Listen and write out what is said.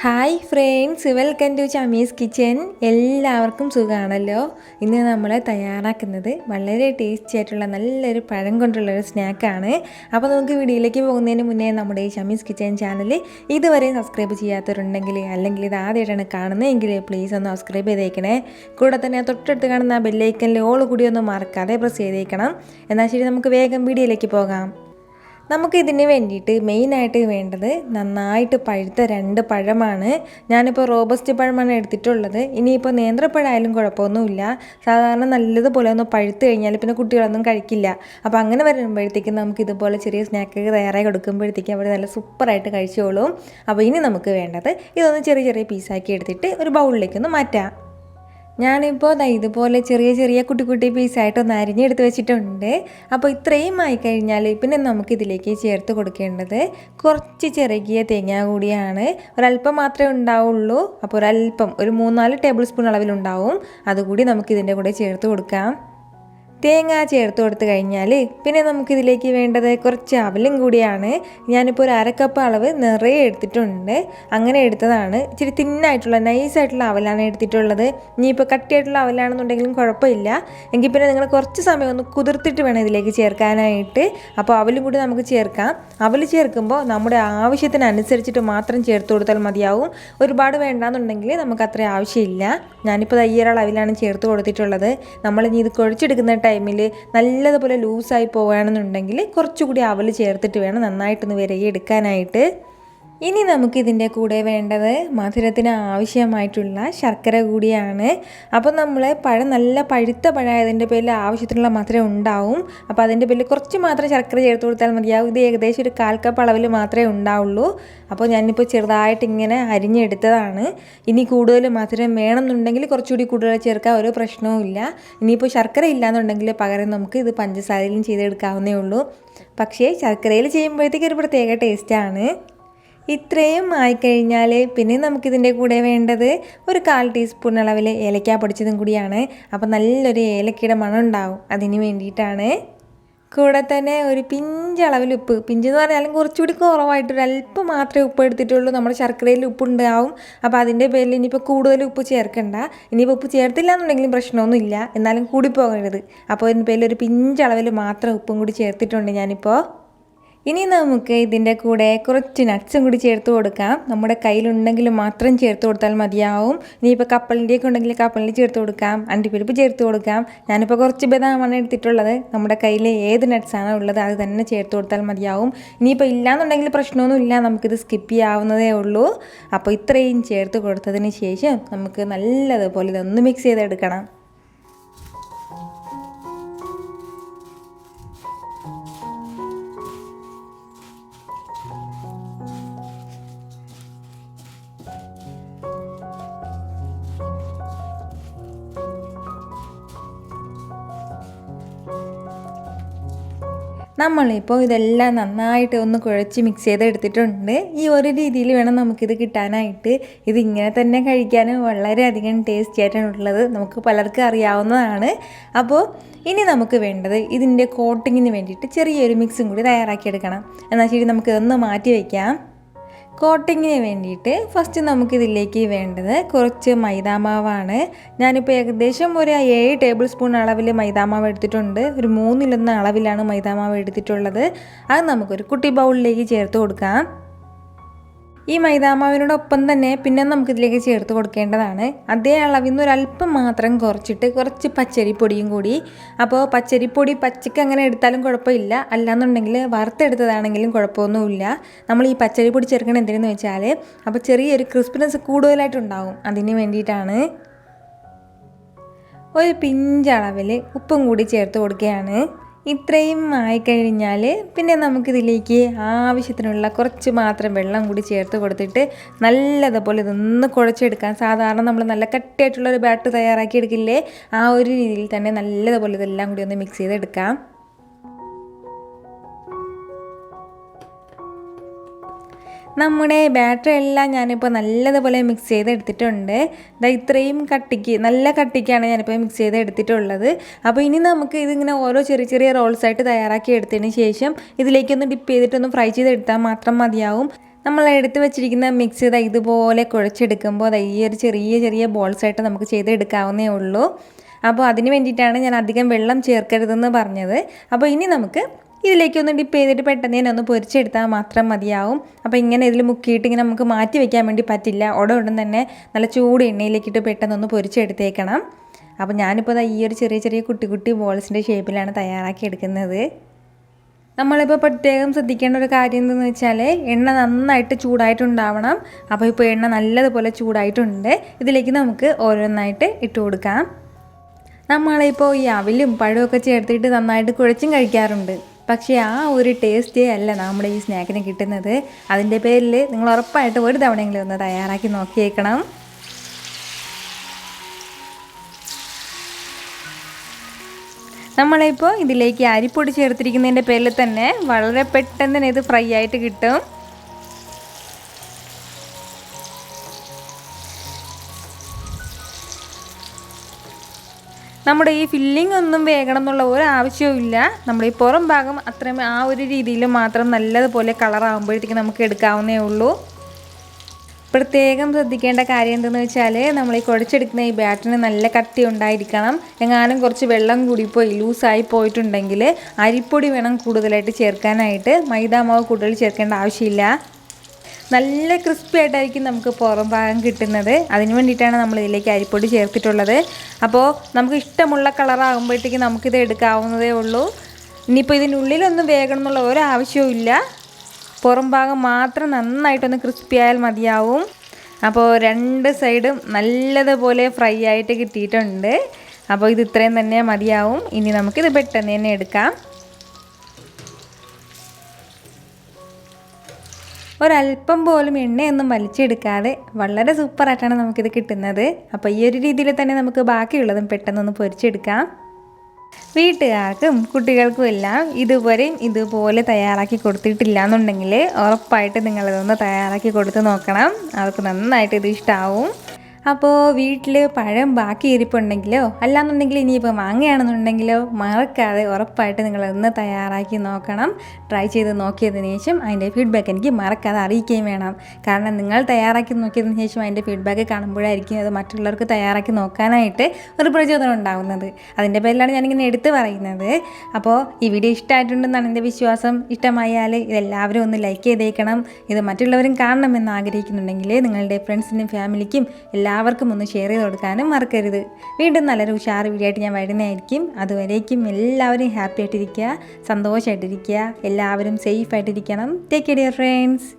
Hi friends, welcome to Shamees kitchen. എല്ലാവർക്കും സുഖമാണല്ലോ. ഇന്ന് നമ്മൾ തയ്യാറാക്കുന്നത് വളരെ ടേസ്റ്റി ആയിട്ടുള്ള നല്ലൊരു പഴം കൊണ്ടുള്ളൊരു സ്നാക്കാണ്. അപ്പോൾ നമുക്ക് വീഡിയോയിലേക്ക് പോകുന്നതിന് മുന്നേ നമ്മുടെ ഈ ഷമീസ് കിച്ചൻ ചാനൽ ഇതുവരെ സബ്സ്ക്രൈബ് ചെയ്യാത്തവരുണ്ടെങ്കിൽ അല്ലെങ്കിൽ ഇത് ആദ്യമായിട്ടാണ് കാണുന്നതെങ്കിൽ പ്ലീസ് ഒന്ന് സബ്സ്ക്രൈബ് ചെയ്തേക്കണേ. കൂടെ തന്നെ തൊട്ടടുത്ത് കാണുന്ന ബെല്ലൈക്കനിൽ ഓൾ കൂടി ഒന്ന് മറക്കാതെ പ്രസ് ചെയ്തേക്കണം. എന്നാൽ ശരി, നമുക്ക് വേഗം വീഡിയോയിലേക്ക് പോകാം. നമുക്കിതിന് വേണ്ടിയിട്ട് മെയിനായിട്ട് വേണ്ടത് നന്നായിട്ട് പഴുത്ത 2 പഴമാണ്. ഞാനിപ്പോൾ റോബസ്റ്റ് പഴമാണ് എടുത്തിട്ടുള്ളത്. ഇനിയിപ്പോൾ നേന്ത്രപ്പഴമായാലും കുഴപ്പമൊന്നുമില്ല. സാധാരണ നല്ലതുപോലെ ഒന്ന് പഴുത്ത് കഴിഞ്ഞാൽ പിന്നെ കുട്ടികളൊന്നും കഴിക്കില്ല. അപ്പോൾ അങ്ങനെ വരുമ്പോഴത്തേക്കും നമുക്കിതുപോലെ ചെറിയ സ്നാക്കൊക്കെ തയ്യാറായി കൊടുക്കുമ്പോഴത്തേക്കും അവർ നല്ല സൂപ്പറായിട്ട് കഴിച്ചോളും. അപ്പോൾ ഇനി നമുക്ക് വേണ്ടത് ഇതൊന്ന് ചെറിയ ചെറിയ പീസാക്കി എടുത്തിട്ട് ഒരു ബൗളിലേക്കൊന്ന് മാറ്റാം. ഞാനിപ്പോൾ ഇതുപോലെ ചെറിയ ചെറിയ കുട്ടി കുട്ടി പീസായിട്ടൊന്ന് അരിഞ്ഞെടുത്ത് വെച്ചിട്ടുണ്ട്. അപ്പോൾ ഇത്രയും ആയിക്കഴിഞ്ഞാൽ പിന്നെ നമുക്കിതിലേക്ക് ചേർത്ത് കൊടുക്കേണ്ടത് കുറച്ച് ചിരകിയ തേങ്ങ കൂടിയാണ്. ഒരല്പം മാത്രമേ ഉണ്ടാവുള്ളൂ. അപ്പോൾ ഒരു 3-4 ടേബിൾ സ്പൂൺ അളവിലുണ്ടാവും. അതുകൂടി നമുക്കിതിൻ്റെ കൂടെ ചേർത്ത് കൊടുക്കാം. തേങ്ങ ചേർത്ത് കൊടുത്തു കഴിഞ്ഞാൽ പിന്നെ നമുക്കിതിലേക്ക് വേണ്ടത് കുറച്ച് അവലും കൂടിയാണ്. ഞാനിപ്പോൾ ഒരു 1/2 കപ്പ് അളവ് നിറയെ എടുത്തിട്ടുണ്ട്. അങ്ങനെ എടുത്തതാണ്. ഇച്ചിരി തിന്നായിട്ടുള്ള നൈസായിട്ടുള്ള അവലാണ് എടുത്തിട്ടുള്ളത്. ഇനിയിപ്പോൾ കട്ടിയായിട്ടുള്ള അവലാണെന്നുണ്ടെങ്കിലും കുഴപ്പമില്ല. എങ്കിൽ പിന്നെ നിങ്ങൾ കുറച്ച് സമയം ഒന്ന് കുതിർത്തിട്ട് വേണം ഇതിലേക്ക് ചേർക്കാനായിട്ട്. അപ്പോൾ അവലും കൂടി നമുക്ക് ചേർക്കാം. അവൽ ചേർക്കുമ്പോൾ നമ്മുടെ ആവശ്യത്തിനനുസരിച്ചിട്ട് മാത്രം ചേർത്ത് കൊടുത്താൽ മതിയാവും. ഒരുപാട് വേണ്ടാന്നുണ്ടെങ്കിൽ നമുക്ക് അത്ര ആവശ്യമില്ല. ഞാനിപ്പോൾ ഈ ഒരാൾ അവിലാണ് ചേർത്ത് കൊടുത്തിട്ടുള്ളത്. നമ്മളിനി ഇത് കുഴച്ചെടുക്കുന്ന ടൈമിൽ നല്ലതുപോലെ ലൂസായി പോവുകയാണെന്നുണ്ടെങ്കിൽ കുറച്ചുകൂടി അവൽ ചേർത്തിട്ട് വേണം നന്നായിട്ടൊന്ന് വിരകിയെടുക്കാനായിട്ട്. ഇനി നമുക്കിതിൻ്റെ കൂടെ വേണ്ടത് മധുരത്തിന് ആവശ്യമായിട്ടുള്ള ശർക്കര കൂടിയാണ്. അപ്പോൾ നമ്മൾ പഴം നല്ല പഴുത്ത പഴമായതിൻ്റെ പേരിൽ ആവശ്യത്തിനുള്ള മധുരം ഉണ്ടാവും. അപ്പോൾ അതിൻ്റെ പേരിൽ കുറച്ച് മാത്രം ശർക്കര ചേർത്ത് കൊടുത്താൽ മതിയാവും. ഇത് ഏകദേശം ഒരു 1/4 കപ്പ് അളവിൽ മാത്രമേ ഉണ്ടാവുള്ളൂ. അപ്പോൾ ഞാനിപ്പോൾ ചെറുതായിട്ട് ഇങ്ങനെ അരിഞ്ഞെടുത്തതാണ്. ഇനി കൂടുതൽ മധുരം വേണമെന്നുണ്ടെങ്കിൽ കുറച്ചുകൂടി കൂടുതൽ ചേർക്കാൻ ഒരു പ്രശ്നവും ഇല്ല. ഇനിയിപ്പോൾ ശർക്കര ഇല്ലയെന്നുണ്ടെങ്കിൽ പകരം നമുക്ക് ഇത് പഞ്ചസാരയിലും ചെയ്തെടുക്കാവുന്നേ ഉള്ളൂ. പക്ഷേ ശർക്കരയിൽ ചെയ്യുമ്പോഴത്തേക്ക് ഒരു പ്രത്യേക ടേസ്റ്റാണ്. ഇത്രയും ആയിക്കഴിഞ്ഞാൽ പിന്നെ നമുക്കിതിൻ്റെ കൂടെ വേണ്ടത് ഒരു 1/4 ടീസ്പൂൺ അളവിൽ ഏലക്ക പൊടിച്ചതും കൂടിയാണ്. അപ്പോൾ നല്ലൊരു ഏലക്കയുടെ മണം ഉണ്ടാവും. അതിന് വേണ്ടിയിട്ടാണ്. കൂടെ തന്നെ ഒരു പിഞ്ചളവിൽ ഉപ്പ്, പിഞ്ചെന്ന് പറഞ്ഞാലും കുറച്ചുകൂടി കുറവായിട്ടൊരു അല്പം മാത്രമേ ഉപ്പ് എടുത്തിട്ടുള്ളൂ. നമ്മുടെ ശർക്കരയിൽ ഉപ്പുണ്ടാവും. അപ്പോൾ അതിൻ്റെ പേരിൽ ഇനിയിപ്പോൾ കൂടുതൽ ഉപ്പ് ചേർക്കണ്ട. ഇനിയിപ്പോൾ ഉപ്പ് ചേർത്തില്ല എന്നുണ്ടെങ്കിലും പ്രശ്നമൊന്നുമില്ല. എന്നാലും കൂടി പോകരുത്. അപ്പോൾ ഇതിൻ്റെ പേരിൽ ഒരു പിഞ്ചളവിൽ മാത്രം ഉപ്പും കൂടി ചേർത്തിട്ടുണ്ട് ഞാനിപ്പോൾ. ഇനി നമുക്ക് ഇതിൻ്റെ കൂടെ കുറച്ച് നട്ട്സും കൂടി ചേർത്ത് കൊടുക്കാം. നമ്മുടെ കയ്യിലുണ്ടെങ്കിൽ മാത്രം ചേർത്ത് കൊടുത്താൽ മതിയാവും. ഇനിയിപ്പോൾ കപ്പലിൻ്റെയൊക്കെ ഉണ്ടെങ്കിൽ കപ്പലിൽ ചേർത്ത് കൊടുക്കാം. അണ്ടിപ്പരിപ്പ് ചേർത്ത് കൊടുക്കാം. ഞാനിപ്പോൾ കുറച്ച് ബദാമാണ് എടുത്തിട്ടുള്ളത്. നമ്മുടെ കയ്യിൽ ഏത് നട്ട്സാണോ ഉള്ളത് അത് തന്നെ ചേർത്ത് കൊടുത്താൽ മതിയാവും. ഇനിയിപ്പോൾ ഇല്ലയെന്നുണ്ടെങ്കിൽ പ്രശ്നമൊന്നുമില്ല. നമുക്കിത് സ്കിപ്പ് ചെയ്യാവുന്നതേ ഉള്ളൂ. അപ്പോൾ ഇത്രയും ചേർത്ത് കൊടുത്തതിന് ശേഷം നമുക്ക് നല്ലതുപോലെ ഇതൊന്ന് മിക്സ് ചെയ്തെടുക്കണം. നമ്മളിപ്പോൾ ഇതെല്ലാം നന്നായിട്ട് ഒന്ന് കുഴച്ച് മിക്സ് ചെയ്തെടുത്തിട്ടുണ്ട്. ഈ ഒരു രീതിയിൽ വേണം നമുക്കിത് കിട്ടാനായിട്ട്. ഇതിങ്ങനെ തന്നെ കഴിക്കാനും വളരെയധികം ടേസ്റ്റി ആയിട്ടാണുള്ളത്. നമുക്ക് പലർക്കും അറിയാവുന്നതാണ്. അപ്പോൾ ഇനി നമുക്ക് വേണ്ടത് ഇതിൻ്റെ കോട്ടിങ്ങിന് വേണ്ടിയിട്ട് ചെറിയൊരു മിക്സും കൂടി തയ്യാറാക്കിയെടുക്കണം. എന്നാൽ ശരി, നമുക്കിതൊന്ന് മാറ്റി വയ്ക്കാം. കോട്ടിങ്ങിന് വേണ്ടിയിട്ട് ഫസ്റ്റ് നമുക്കിതിലേക്ക് വേണ്ടത് കുറച്ച് മൈദാമാവാണ്. ഞാനിപ്പോൾ ഏകദേശം ഒരു 7 ടേബിൾ സ്പൂൺ അളവിൽ മൈദാമാവ് എടുത്തിട്ടുണ്ട്. ഒരു 3-1 അളവിലാണ് മൈദാമാവ് എടുത്തിട്ടുള്ളത്. അത് നമുക്കൊരു കുട്ടി ബൗളിലേക്ക് ചേർത്ത് കൊടുക്കാം. ഈ മൈദാമാവിനോടൊപ്പം തന്നെ പിന്നെ നമുക്കിതിലേക്ക് ചേർത്ത് കൊടുക്കേണ്ടതാണ് അതേ അളവിൽ നിന്ന് ഒരല്പം മാത്രം കുറച്ചിട്ട് കുറച്ച് പച്ചരിപ്പൊടിയും കൂടി. അപ്പോൾ പച്ചരിപ്പൊടി പച്ചയ്ക്ക് അങ്ങനെ എടുത്താലും കുഴപ്പമില്ല. അല്ലാന്നുണ്ടെങ്കിൽ വറുത്തെടുത്തതാണെങ്കിലും കുഴപ്പമൊന്നുമില്ല. നമ്മൾ ഈ പച്ചരിപ്പൊടി ചേർക്കണം എന്തിനെന്ന് വെച്ചാൽ അപ്പോൾ ചെറിയൊരു ക്രിസ്പിനെസ് കൂടുതലായിട്ടുണ്ടാവും. അതിന് വേണ്ടിയിട്ടാണ്. ഒരു പിഞ്ചളവിൽ ഉപ്പും കൂടി ചേർത്ത് കൊടുക്കുകയാണ്. ഇത്രയും ആയിക്കഴിഞ്ഞാൽ പിന്നെ നമുക്കിതിലേക്ക് ആവശ്യത്തിനുള്ള കുറച്ച് മാത്രം വെള്ളം കൂടി ചേർത്ത് കൊടുത്തിട്ട് നല്ലതുപോലെ ഇതൊന്ന് കുഴച്ചെടുക്കാം. സാധാരണ നമ്മൾ നല്ല കട്ടിയായിട്ടുള്ളൊരു ബാറ്റർ തയ്യാറാക്കി എടുക്കില്ലേ, ആ ഒരു രീതിയിൽ തന്നെ നല്ലതുപോലെ ഇതെല്ലാം കൂടി ഒന്ന് മിക്സ് ചെയ്തെടുക്കാം. നമ്മുടെ ബാറ്ററി എല്ലാം ഞാനിപ്പോൾ നല്ലതുപോലെ മിക്സ് ചെയ്തെടുത്തിട്ടുണ്ട്. ഇത്രയും കട്ടിക്ക് നല്ല കട്ടിക്കാണ് ഞാനിപ്പോൾ മിക്സ് ചെയ്തെടുത്തിട്ടുള്ളത്. അപ്പോൾ ഇനി നമുക്ക് ഇതിങ്ങനെ ഓരോ ചെറിയ ചെറിയ റോൾസായിട്ട് തയ്യാറാക്കി എടുത്തതിന് ശേഷം ഇതിലേക്കൊന്ന് ഡിപ്പ് ചെയ്തിട്ടൊന്ന് ഫ്രൈ ചെയ്തെടുത്താൽ മാത്രം മതിയാവും. നമ്മൾ എടുത്ത് വെച്ചിരിക്കുന്ന മിക്സ് ഇതുപോലെ കുഴച്ചെടുക്കുമ്പോൾ ഈ ഒരു ചെറിയ ചെറിയ ബോൾസായിട്ട് നമുക്ക് ചെയ്തെടുക്കാവുന്നേ ഉള്ളൂ. അപ്പോൾ അതിന് വേണ്ടിയിട്ടാണ് ഞാൻ അധികം വെള്ളം ചേർക്കരുതെന്ന് പറഞ്ഞത്. അപ്പോൾ ഇനി നമുക്ക് ഇതിലേക്കൊന്ന് ഡിപ്പ് ചെയ്തിട്ട് പെട്ടെന്ന് തന്നെ ഒന്ന് പൊരിച്ചെടുത്താൽ മാത്രം മതിയാവും. അപ്പോൾ ഇങ്ങനെ ഇതിൽ മുക്കിയിട്ട് ഇങ്ങനെ നമുക്ക് മാറ്റി വയ്ക്കാൻ വേണ്ടി പറ്റില്ല. ഉടൻ തന്നെ നല്ല ചൂട് എണ്ണയിലേക്കിട്ട് പെട്ടെന്നൊന്ന് പൊരിച്ചെടുത്തേക്കണം. അപ്പോൾ ഞാനിപ്പോൾ ഈ ഒരു ചെറിയ ചെറിയ കുട്ടി കുട്ടി ബോൾസിൻ്റെ ഷേപ്പിലാണ് തയ്യാറാക്കി എടുക്കുന്നത്. നമ്മളിപ്പോൾ പ്രത്യേകം ശ്രദ്ധിക്കേണ്ട ഒരു കാര്യം എന്തെന്ന് വെച്ചാൽ എണ്ണ നന്നായിട്ട് ചൂടായിട്ടുണ്ടാവണം. അപ്പോൾ ഇപ്പോൾ എണ്ണ നല്ലതുപോലെ ചൂടായിട്ടുണ്ട്. ഇതിലേക്ക് നമുക്ക് ഓരോന്നായിട്ട് ഇട്ട് കൊടുക്കാം. നമ്മളിപ്പോൾ ഈ അവിലും പഴമൊക്കെ ചേർത്തിട്ട് നന്നായിട്ട് കുഴച്ചും കഴിക്കാറുണ്ട്. പക്ഷേ ആ ഒരു ടേസ്റ്റേ അല്ല നമ്മുടെ ഈ സ്നാക്കിന് കിട്ടുന്നത്. അതിൻ്റെ പേരിൽ നിങ്ങൾ ഉറപ്പായിട്ട് ഒരു തവണയെങ്കിലും ഒന്ന് തയ്യാറാക്കി നോക്കിയേക്കണം. നമ്മളിപ്പോൾ ഇതിലേക്ക് അരിപ്പൊടി ചേർത്തിരിക്കുന്നതിൻ്റെ പേരിൽ തന്നെ വളരെ പെട്ടെന്ന് തന്നെ ഇത് ഫ്രൈ ആയിട്ട് കിട്ടും. നമ്മുടെ ഈ ഫില്ലിംഗ് ഒന്നും വേകണം എന്നുള്ള ഒരു ആവശ്യവുമില്ല. നമ്മുടെ ഈ പുറം ഭാഗം അത്രയും ആ ഒരു രീതിയിൽ മാത്രം നല്ലതുപോലെ കളറാകുമ്പോഴത്തേക്കും നമുക്ക് എടുക്കാവുന്നേ ഉള്ളൂ. പ്രത്യേകം ശ്രദ്ധിക്കേണ്ട കാര്യം എന്തെന്ന് വെച്ചാൽ നമ്മൾ ഈ കുഴച്ചെടുക്കുന്ന ഈ ബാറ്ററിന് നല്ല കട്ടി ഉണ്ടായിരിക്കണം. എങ്ങാനും കുറച്ച് വെള്ളം കൂടിപ്പോയി ലൂസായി പോയിട്ടുണ്ടെങ്കിൽ അരിപ്പൊടി വേണം കൂടുതലായിട്ട് ചേർക്കാനായിട്ട്. മൈദാമാവ് കൂടുതൽ ചേർക്കേണ്ട ആവശ്യമില്ല. നല്ല ക്രിസ്പി ആയിട്ടായിരിക്കും നമുക്ക് പുറം ഭാഗം കിട്ടുന്നത്. അതിന് വേണ്ടിയിട്ടാണ് നമ്മൾ ഇതിലേക്ക് അരിപ്പൊടി ചേർത്തിട്ടുള്ളത്. അപ്പോൾ നമുക്ക് ഇഷ്ടമുള്ള കളറാകുമ്പോഴത്തേക്കും നമുക്കിത് എടുക്കാവുന്നതേ ഉള്ളൂ. ഇനിയിപ്പോൾ ഇതിനുള്ളിലൊന്നും വേകണം എന്നുള്ള ഒരു ആവശ്യവും ഇല്ല. പുറം ഭാഗം മാത്രം നന്നായിട്ടൊന്ന് ക്രിസ്പി ആയാൽ മതിയാവും. അപ്പോൾ രണ്ട് സൈഡും നല്ലതുപോലെ ഫ്രൈ ആയിട്ട് കിട്ടിയിട്ടുണ്ട്. അപ്പോൾ ഇത് ഇത്രയും തന്നെ മതിയാവും. ഇനി നമുക്കിത് പെട്ടെന്ന് തന്നെ എടുക്കാം. ഒരല്പം പോലും എണ്ണയൊന്നും വലിച്ചെടുക്കാതെ വളരെ സൂപ്പറായിട്ടാണ് നമുക്കിത് കിട്ടുന്നത്. അപ്പോൾ ഈ ഒരു രീതിയിൽ തന്നെ നമുക്ക് ബാക്കിയുള്ളതും പെട്ടെന്നൊന്ന് പൊരിച്ചെടുക്കാം. വീട്ടുകാർക്കും കുട്ടികൾക്കും എല്ലാം ഇതുപോലെ തയ്യാറാക്കി കൊടുത്തിട്ടില്ല എന്നുണ്ടെങ്കിൽ ഉറപ്പായിട്ട് നിങ്ങളിതൊന്ന് തയ്യാറാക്കി കൊടുത്ത് നോക്കണം. അവർക്ക് നന്നായിട്ട് ഇത് ഇഷ്ടമാവും. അപ്പോൾ വീട്ടിൽ പഴം ബാക്കി ഇരിപ്പുണ്ടെങ്കിലോ അല്ലാന്നുണ്ടെങ്കിൽ ഇനിയിപ്പോൾ വാങ്ങുകയാണെന്നുണ്ടെങ്കിലോ മറക്കാതെ ഉറപ്പായിട്ട് നിങ്ങളൊന്ന് തയ്യാറാക്കി നോക്കണം. ട്രൈ ചെയ്ത് നോക്കിയതിന് ശേഷം അതിൻ്റെ ഫീഡ്ബാക്ക് എനിക്ക് മറക്കാതെ അറിയിക്കുകയും വേണം. കാരണം നിങ്ങൾ തയ്യാറാക്കി നോക്കിയതിന് ശേഷം അതിൻ്റെ ഫീഡ്ബാക്ക് കാണുമ്പോഴായിരിക്കും അത് മറ്റുള്ളവർക്ക് തയ്യാറാക്കി നോക്കാനായിട്ട് ഒരു പ്രചോദനം ഉണ്ടാകുന്നത്. അതിൻ്റെ പേരിലാണ് ഞാനിങ്ങനെ എടുത്ത് പറയുന്നത്. അപ്പോൾ ഈ വീഡിയോ ഇഷ്ടമായിട്ടുണ്ടെന്നാണ് എൻ്റെ വിശ്വാസം. ഇഷ്ടമായാൽ ഇതെല്ലാവരും ഒന്ന് ലൈക്ക് ചെയ്തേക്കണം. ഇത് മറ്റുള്ളവരും കാണണമെന്ന് ആഗ്രഹിക്കുന്നുണ്ടെങ്കിൽ നിങ്ങളുടെ ഫ്രണ്ട്സിനും ഫാമിലിക്കും എല്ലാവർക്കും ഒന്ന് ഷെയർ ചെയ്ത് കൊടുക്കാനും മറക്കരുത്. വീണ്ടും നല്ലൊരു ഉഷാർ വീഡിയോ ആയിട്ട് ഞാൻ വരുന്നതായിരിക്കും. അതുവരേക്കും എല്ലാവരും ഹാപ്പി ആയിട്ടിരിക്കുക, സന്തോഷമായിട്ടിരിക്കുക, എല്ലാവരും സേഫ് ആയിട്ടിരിക്കണം. Take care dear friends.